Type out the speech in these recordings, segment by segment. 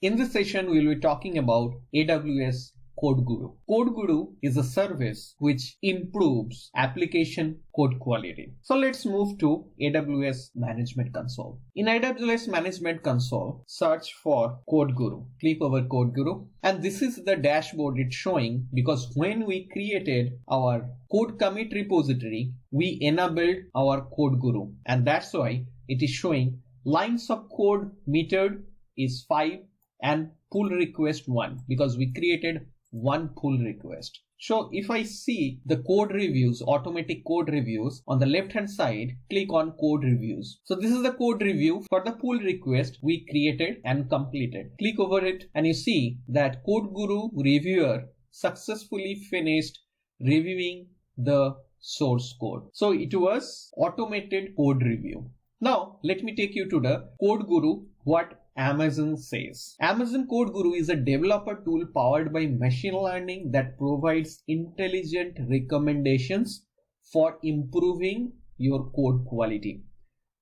In this session, we will be talking about AWS CodeGuru. CodeGuru is a service which improves application code quality. So let's move to AWS Management Console. In AWS Management Console, search for CodeGuru. Click over CodeGuru. And this is the dashboard it's showing because when we created our code commit repository, we enabled our CodeGuru. And that's why it is showing lines of code metered is 5 and pull request 1 because we created one pull request. So if I see the code reviews, automatic code reviews on the left hand side, click on code reviews. So this is the code review for the pull request we created and completed. Click over it and you see that CodeGuru reviewer successfully finished reviewing the source code. So it was automated code review. Now let me take you to the CodeGuru, what Amazon says. Amazon CodeGuru is a developer tool powered by machine learning that provides intelligent recommendations for improving your code quality.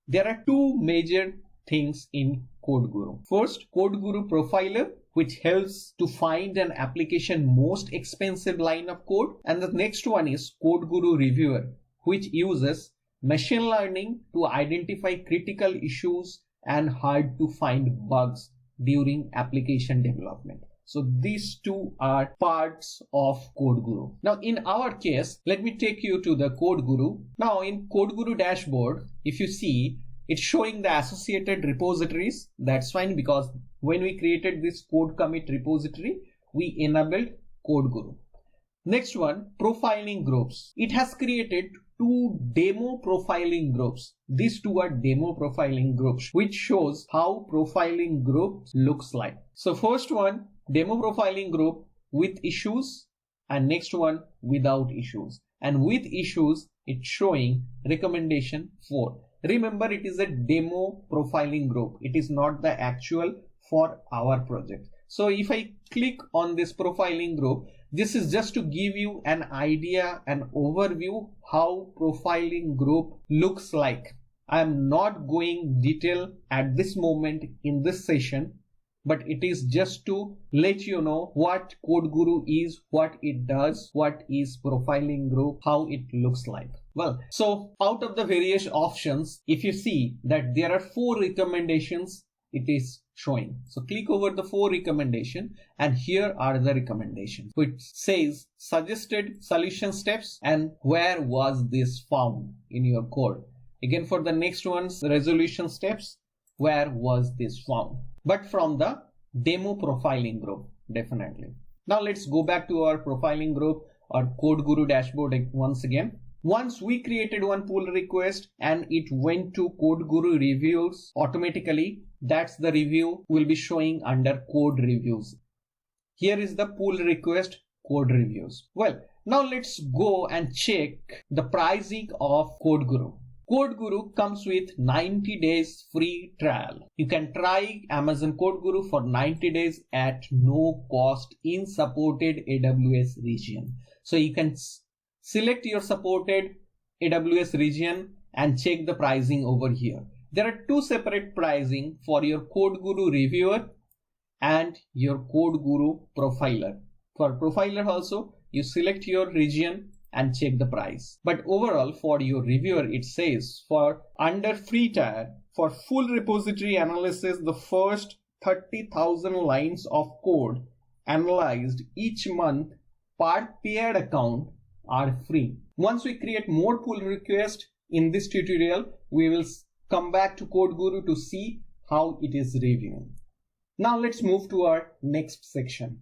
There are two major things in CodeGuru. First, CodeGuru Profiler, which helps to find an application most expensive line of code. And the next one is CodeGuru Reviewer, which uses machine learning to identify critical issues and hard to find bugs during application development. So these two are parts of CodeGuru. Now in our case, let me take you to the CodeGuru. Now in CodeGuru dashboard, if you see, it's showing the associated repositories. That's fine because when we created this code commit repository, we enabled CodeGuru. Next one, profiling groups. It has created two demo profiling groups. These two are demo profiling groups, which shows how profiling group looks like. So first one, demo profiling group with issues, and next one without issues. And with issues, it's showing recommendation 4. Remember, it is a demo profiling group. It is not the actual for our project. So if I click on this profiling group, this is just to give you an idea, an overview how profiling group looks like. I am not going detail at this moment in this session, but it is just to let you know what CodeGuru is, what it does, what is profiling group, how it looks like. Well, so out of the various options, if you see that there are 4 recommendations, it is showing. So click over the 4 recommendation and here are the recommendations, which says suggested solution steps and where was this found in your code. Again, for the next one's resolution steps, where was this found? But from the demo profiling group, definitely. Now let's go back to our profiling group or CodeGuru dashboard once again. Once we created one pull request and it went to CodeGuru reviews automatically, that's the review will be showing under code reviews. Here is the pull request code reviews. Well, now let's go and check the pricing of CodeGuru. CodeGuru comes with 90 days free trial. You can try Amazon CodeGuru for 90 days at no cost in supported AWS region. So you can select your supported AWS region and check the pricing over here. There are 2 separate pricing for your CodeGuru reviewer and your CodeGuru profiler. For profiler also, you select your region and check the price. But overall for your reviewer, it says for under free tier, for full repository analysis, the first 30,000 lines of code analyzed each month per paired account are free. Once we create more pull requests in this tutorial, we will come back to CodeGuru to see how it is reviewing. Now let's move to our next section.